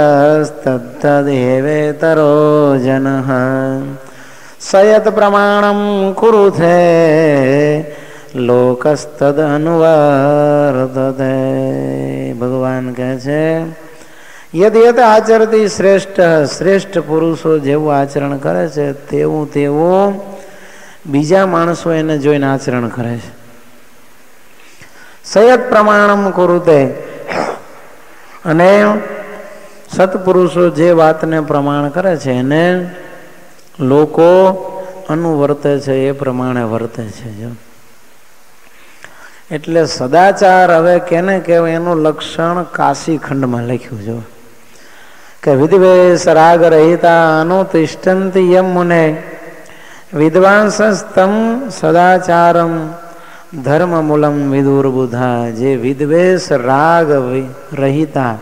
તદ્દેવેતરો જનઃ સયત પ્રમાણમ કુરુથે લોકસ્તદ અનુવર્તતે. ભગવાન કહે છે યદ યદ આચરતી શ્રેષ્ઠ, શ્રેષ્ઠ પુરુષો જેવું આચરણ કરે છે તેવું બીજા માણસો એને જોઈને આચરણ કરે છે. સયત પ્રમાણમ કુરુતે, અને સત્પુરુષો જે વાતને પ્રમાણ કરે છે એને લોકો અનુવર્તે છે, એ પ્રમાણે વર્તે છે. જો એટલે સદાચાર હવે કેને કહેવાય એનું લક્ષણ કાશી ખંડમાં લખ્યું છે કે વિદ્વેષ રાગ રહિતા અનુતિષ્ઠન્તિ યમ મુને વિદ્વાંસસ્તમ સદાચારમ ધર્મ મૂલમ વિદુર્બુધા. જે વિદ્વેષ રાગ રહિતા,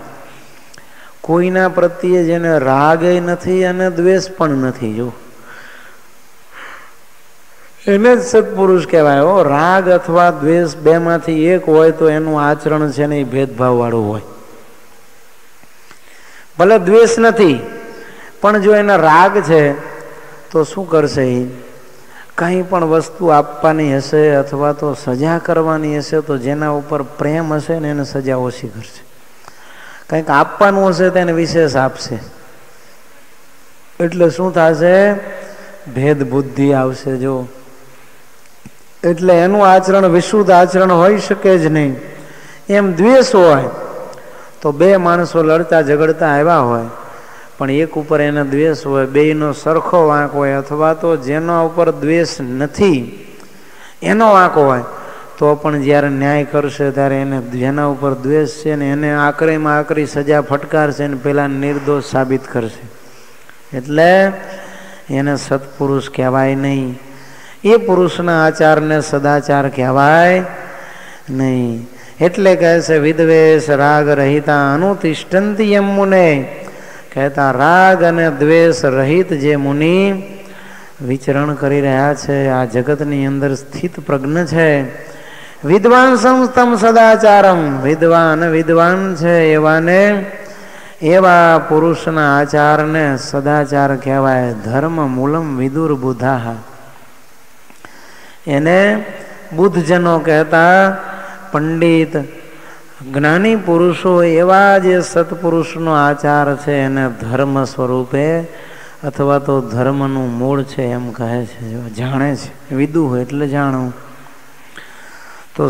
કોઈના પ્રત્યે જેને રાગ નથી અને દ્વેષ પણ નથી, જો એને જ સત્પુરુષ કહેવાય. રાગ અથવા દ્વેષ બેમાંથી એક હોય તો એનું આચરણ છે ને એ ભેદભાવ વાળું હોય. ભલે દ્વેષ નથી પણ જો એના રાગ છે તો શું કરશે? એ કંઈ પણ વસ્તુ આપવાની હશે અથવા તો સજા કરવાની હશે તો જેના ઉપર પ્રેમ હશે ને એને સજા ઓછી કરશે. કંઈક આપવાનું હશે તો એને વિશેષ આપશે. એટલે શું થશે? ભેદ બુદ્ધિ આવશે. જો એટલે એનું આચરણ વિશુદ્ધ આચરણ હોઈ શકે જ નહીં. એમ દ્વેષ હોય તો બે માણસો લડતા ઝઘડતા આવ્યા હોય પણ એક ઉપર એને દ્વેષ હોય, બેયનો સરખો વાંક હોય, અથવા તો જેના ઉપર દ્વેષ નથી એનો વાંક હોય તો પણ જ્યારે ન્યાય કરશે ત્યારે એને જેના ઉપર દ્વેષ છે ને એને આકરીમાં આકરી સજા ફટકારશે ને પેલા નિર્દોષ સાબિત કરશે. એટલે એને સત્પુરુષ કહેવાય નહીં. એ પુરુષના આચારને સદાચાર કહેવાય નહીં. એટલે કહે છે વિદ્વેષ રાગ રહિતા અનુતિષ્ઠન્તિ યમ મુને, કહેતા રાગ અને દ્વેષ રહિત જે મુનિ વિચરણ કરી રહ્યા છે, આ જગતની અંદર સ્થિત પ્રજ્ઞ છે. વિદ્વાન સંસ્તમ સદાચારમ, વિદ્વાન છે એવાને એવા પુરુષના આચારને સદાચાર કહેવાય. ધર્મ મૂલમ વિદુર બુધાહ, એને બુદ્ધજનો કહેતા. પંડિત જ્ઞાની પુરુષો એવા જે સત્પુરુષનો આચાર છે એને ધર્મ સ્વરૂપે અથવા તો ધર્મનું મૂળ છે એમ કહે છે, જાણે છે. વિદુ એટલે જાણવું. તો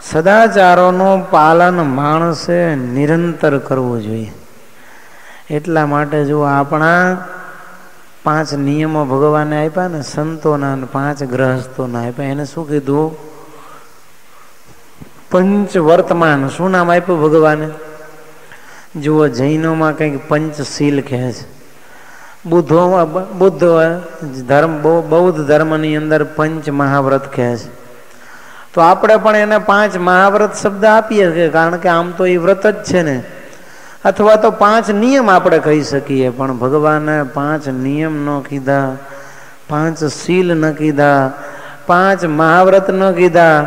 સદાચારોનું પાલન માણસે નિરંતર કરવું જોઈએ. એટલા માટે જો આપણા 5 નિયમો ભગવાને આપ્યા ને, સંતોના 5 ગ્રહસ્થોના આપ્યા, એને શું કીધું? પંચ વર્તમાન. શું નામ આપ્યું ભગવાને? જુઓ, જૈનોમાં કંઈક પંચશીલ કહે છે, બૌદ્ધ ધર્મની અંદર પંચ મહાવ્રત કહે છે. તો આપણે પણ એને 5 મહાવ્રત શબ્દ આપીએ છીએ, કારણ કે આમ તો એ વ્રત જ છે ને. અથવા તો 5 નિયમ આપણે કહી શકીએ, પણ ભગવાને 5 નિયમ ન કીધા, 5 શીલ ન કીધા, 5 મહાવ્રત ન કીધા,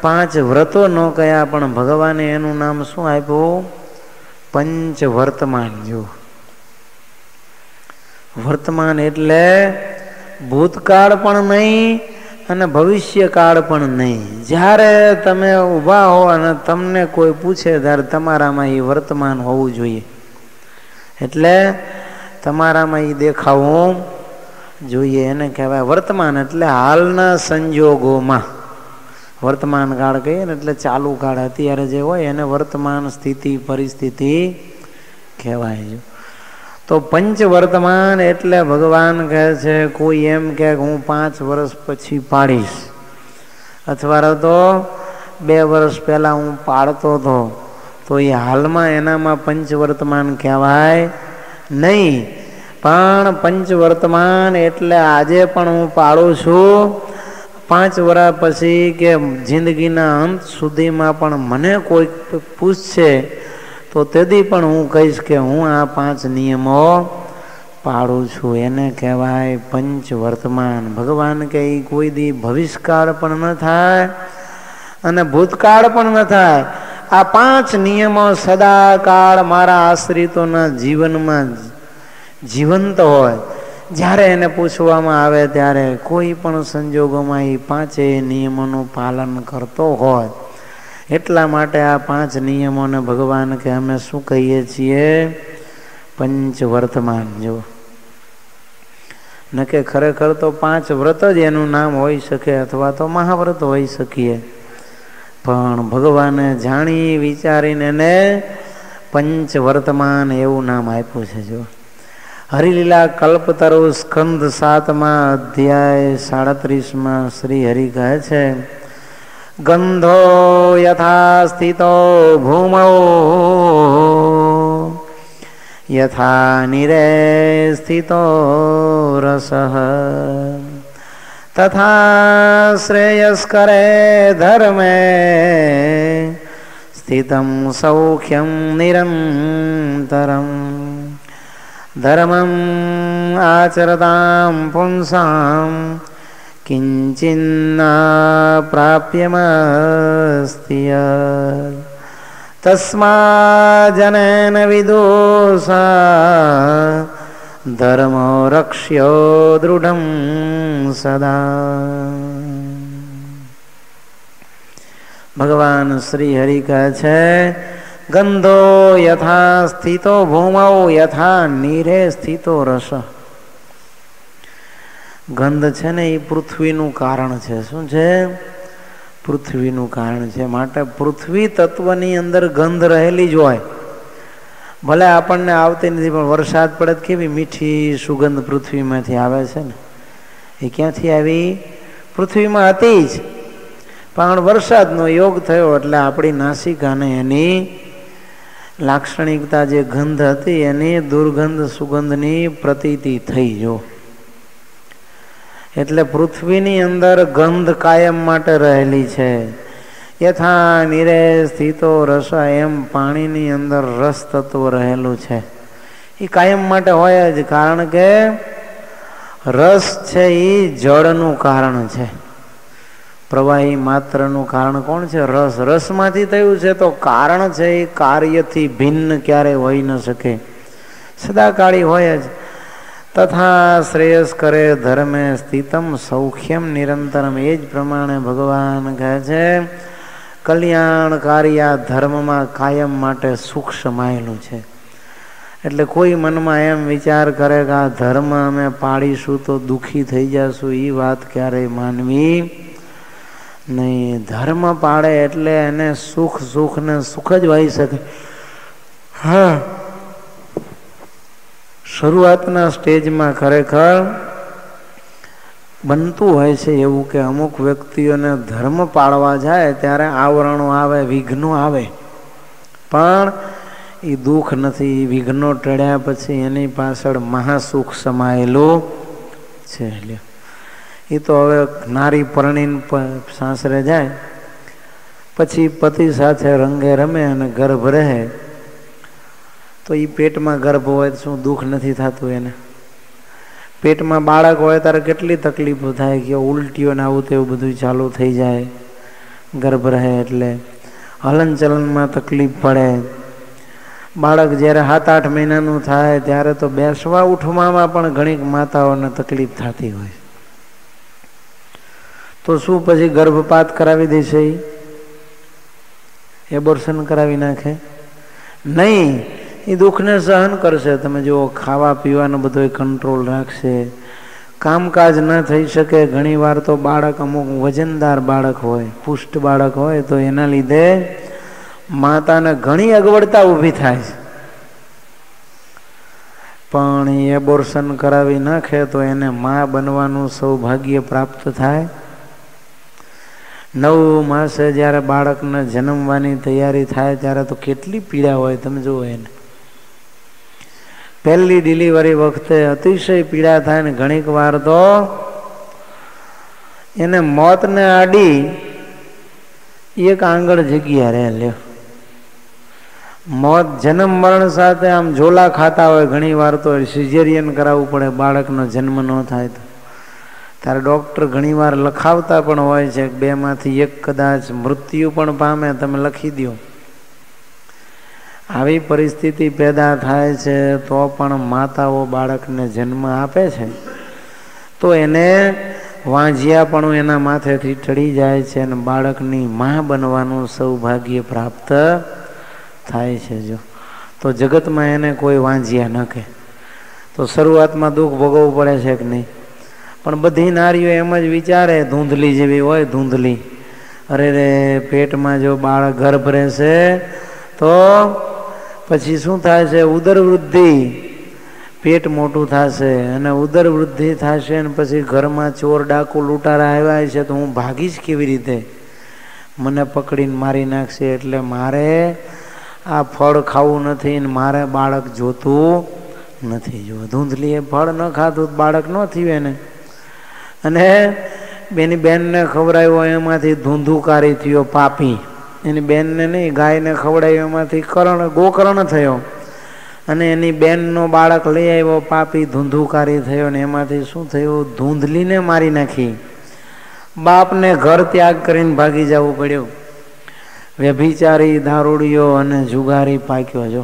5 વ્રતો ન કહ્યા, પણ ભગવાને એનું નામ શું આપ્યું? પંચ વર્તમાન. જો વર્તમાન એટલે ભૂતકાળ પણ નહીં અને ભવિષ્યકાળ પણ નહીં. જ્યારે તમે ઊભા હો અને તમને કોઈ પૂછે ત્યારે તમારામાં એ વર્તમાન હોવું જોઈએ. એટલે તમારામાં એ દેખાવું જોઈએ, એને કહેવાય વર્તમાન. એટલે હાલના સંજોગોમાં વર્તમાન કાળ કહીએ ને એટલે ચાલુ કાળ અત્યારે જે હોય એને વર્તમાન સ્થિતિ પરિસ્થિતિ કહેવાય. તો પંચ વર્તમાન એટલે ભગવાન કહે છે કોઈ એમ કે હું 5 વર્ષ પછી પાડીશ, અથવા તો 2 વર્ષ પહેલા હું પાડતો હતો, તો એ હાલમાં એનામાં પંચ વર્તમાન કહેવાય નહીં. પણ પંચ વર્તમાન એટલે આજે પણ હું પાડું છું. 5 વર્ષ પછી કે જિંદગીના અંત સુધીમાં પણ મને કોઈ પૂછશે તો તેથી પણ હું કહીશ કે હું આ 5 નિયમો પાડું છું. એને કહેવાય પંચ વર્તમાન. ભગવાન કે કોઈ દી ભવિષ્યકાળ પણ ન થાય અને ભૂતકાળ પણ ન થાય. આ 5 નિયમો સદાકાળ મારા આશ્રિતોના જીવનમાં જીવંત હોય. જ્યારે એને પૂછવામાં આવે ત્યારે કોઈ પણ સંજોગોમાં એ 5 નિયમોનું પાલન કરતો હોય. એટલા માટે આ 5 નિયમોને ભગવાન કે અમે શું કહીએ છીએ? પંચ વર્તમાન. જો ન કે ખરેખર તો 5 વ્રત જ એનું નામ હોઈ શકે અથવા તો મહાવ્રત હોઈ શકીએ, પણ ભગવાને જાણી વિચારીને એને પંચ વર્તમાન એવું નામ આપ્યું છે. જો હરિલીલા કલ્પતરુ સ્કંદ 7મા અધ્યાય 37માં શ્રી હરિ કહે છે ગંધો યથા સ્થિતો ભૂમૌ યથા નિરે સ્થિતો રસઃ તથા શ્રેયસ્કરે ધર્મે સ્થિતં સૌખ્યં નિરંતરમ ધર્મં આચરતાં પુંસાં કિંચિન્ના પ્રાપ્યમસ્તિ તસ્મા જનેન વિદુષા ધર્મો રક્ષ્યો દૃઢં સદા. ભગવાન શ્રી હરિ કહે છે ગંધો યથા સ્થિતો ભૂમૌ યથા નીરે સ્થિતો રસ. ગંધ છે ને એ પૃથ્વીનું કારણ છે. શું છે? પૃથ્વીનું કારણ છે. માટે પૃથ્વી તત્વની અંદર ગંધ રહેલી જ હોય. ભલે આપણને આવતી નથી, પણ વરસાદ પડે કેવી મીઠી સુગંધ પૃથ્વીમાંથી આવે છે ને. એ ક્યાંથી આવી? પૃથ્વીમાં હતી જ, પણ વરસાદનો યોગ થયો એટલે આપણી નાસિકાને એની લાક્ષણિકતા જે ગંધ હતી એની દુર્ગંધ સુગંધની પ્રતીતિ થઈ. જો એટલે પૃથ્વીની અંદર ગંધ કાયમ માટે રહેલી છે. યથા નીરે સ્થિતો રસ, એમ પાણીની અંદર રસ તત્વ રહેલું છે. એ કાયમ માટે હોય જ, કારણ કે રસ છે એ જળનું કારણ છે. પ્રવાહી માત્રનું કારણ કોણ છે? રસ. રસમાંથી થયું છે તો કારણ છે એ કાર્યથી ભિન્ન ક્યારેય હોઈ ન શકે, સદાકાળી હોય જ. તથા શ્રેયસ કરે ધર્મે સ્થિતમ સૌખ્યમ નિરંતરમ. એ જ પ્રમાણે ભગવાન કહે છે કલ્યાણકારી આ ધર્મમાં કાયમ માટે સુખ સમાયેલું છે. એટલે કોઈ મનમાં એમ વિચાર કરે કે આ ધર્મ અમે પાડીશું તો દુઃખી થઈ જશું, એ વાત ક્યારેય માનવી નહીં. ધર્મ પાડે એટલે એને સુખ સુખ ને સુખ જ હોઈ શકે. હા, શરૂઆતના સ્ટેજમાં ખરેખર બનતું હોય છે એવું કે અમુક વ્યક્તિઓને ધર્મ પાળવા જાય ત્યારે આવરણો આવે, વિઘ્નો આવે, પણ એ દુઃખ નથી. વિઘ્નો ટળ્યા પછી એની પાછળ મહાસુખ સમાયેલું છે. એ તો હવે નારી પરણીને સાસરે જાય પછી પતિ સાથે રંગે રમે અને ગર્ભ રહે તો એ પેટમાં ગર્ભ હોય તો શું દુઃખ નથી થતું એને? પેટમાં બાળક હોય ત્યારે કેટલી તકલીફો થાય કે ઉલટીઓ ને આવું તેવું બધું ચાલુ થઈ જાય. ગર્ભ રહે એટલે હલનચલનમાં તકલીફ પડે. બાળક જ્યારે 7-8 મહિનાનું થાય ત્યારે તો બેસવા ઉઠવામાં પણ ઘણી માતાઓને તકલીફ થતી હોય. તો શું પછી ગર્ભપાત કરાવી દેશે? એબોર્શન કરાવી નાખે? નહીં, એ દુઃખને સહન કરશે. તમે જુઓ, ખાવા પીવાનો બધો કંટ્રોલ રાખશે, કામકાજ ન થઈ શકે. ઘણીવાર તો બાળક અમુક વજનદાર બાળક હોય, પુષ્ટ બાળક હોય, તો એના લીધે માતાને ઘણી અગવડતા ઊભી થાય છે. પણ એ એબોર્શન કરાવી નાખે તો એને મા બનવાનું સૌભાગ્ય પ્રાપ્ત થાય. 9 માસે જ્યારે બાળકને જન્મવાની તૈયારી થાય ત્યારે તો કેટલી પીડા હોય તમે જુઓ. એને પહેલી ડિલિવરી વખતે અતિશય પીડા થાય ને ઘણીક વાર તો એને મોતને આડી એક આંગળ જગ્યા રહે. લ્યો, મોત જન્મ મરણ સાથે આમ ઝોલા ખાતા હોય. ઘણી વાર તો સિઝેરિયન કરાવવું પડે બાળકનો જન્મ ન થાય તો. ત્યારે ડૉક્ટર ઘણીવાર લખાવતા પણ હોય છે કે 2 માંથી 1 કદાચ મૃત્યુ પણ પામે, તમે લખી દો. આવી પરિસ્થિતિ પેદા થાય છે તો પણ માતાઓ બાળકને જન્મ આપે છે તો એને વાંઝિયાપણું એના માથેથી ટળી જાય છે અને બાળકની મા બનવાનું સૌભાગ્ય પ્રાપ્ત થાય છે. જો તો જગતમાં એને કોઈ વાંઝિયા ન કહે. તો શરૂઆતમાં દુઃખ ભોગવવું પડે છે કે નહીં? પણ બધી નારીઓ એમ જ વિચારે, ધૂંધલી જેવી હોય, ધૂંધલી. અરે રે, પેટમાં જો બાળક ગર્ભ રહેશે તો પછી શું થાય છે? ઉદર વૃદ્ધિ, પેટ મોટું થશે અને ઉદર વૃદ્ધિ થશે અને પછી ઘરમાં ચોર ડાકુ લૂંટારા આવ્યા છે તો હું ભાગીશ કેવી રીતે? મને પકડીને મારી નાખશે. એટલે મારે આ ફળ ખાવું નથી ને મારે બાળક જોતું નથી. જો ધૂંધલીએ ફળ ન ખાધું બાળક ન થયું એને, અને એની બેનને ખવડાવ્યો એમાંથી ધૂંધુકારી થયો, પાપી. એની બેનને નહીં, ગાયને ખવડાવ્યો એમાંથી ગોકર્ણ થયો, અને એની બેનનો બાળક લઈ આવ્યો, પાપી ધૂંધુકારી થયો, ને એમાંથી શું થયું? ધૂંધલીને મારી નાખી. બાપને ઘર ત્યાગ કરીને ભાગી જવું પડ્યું. વ્યભિચારી, દારૂડિયો અને જુગારી પાક્યો. જો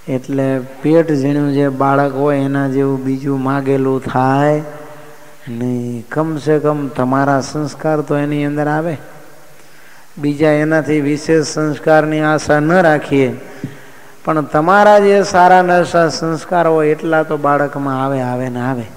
એટલે પેટ ઝીણું જે બાળક હોય એના જેવું બીજું માગેલું થાય નહીં. કમસે કમ તમારા સંસ્કાર તો એની અંદર આવે. બીજા એનાથી વિશેષ સંસ્કારની આશા ન રાખીએ, પણ તમારા જે સારા નશા સંસ્કાર હોય એટલા તો બાળકમાં આવે ને આવે.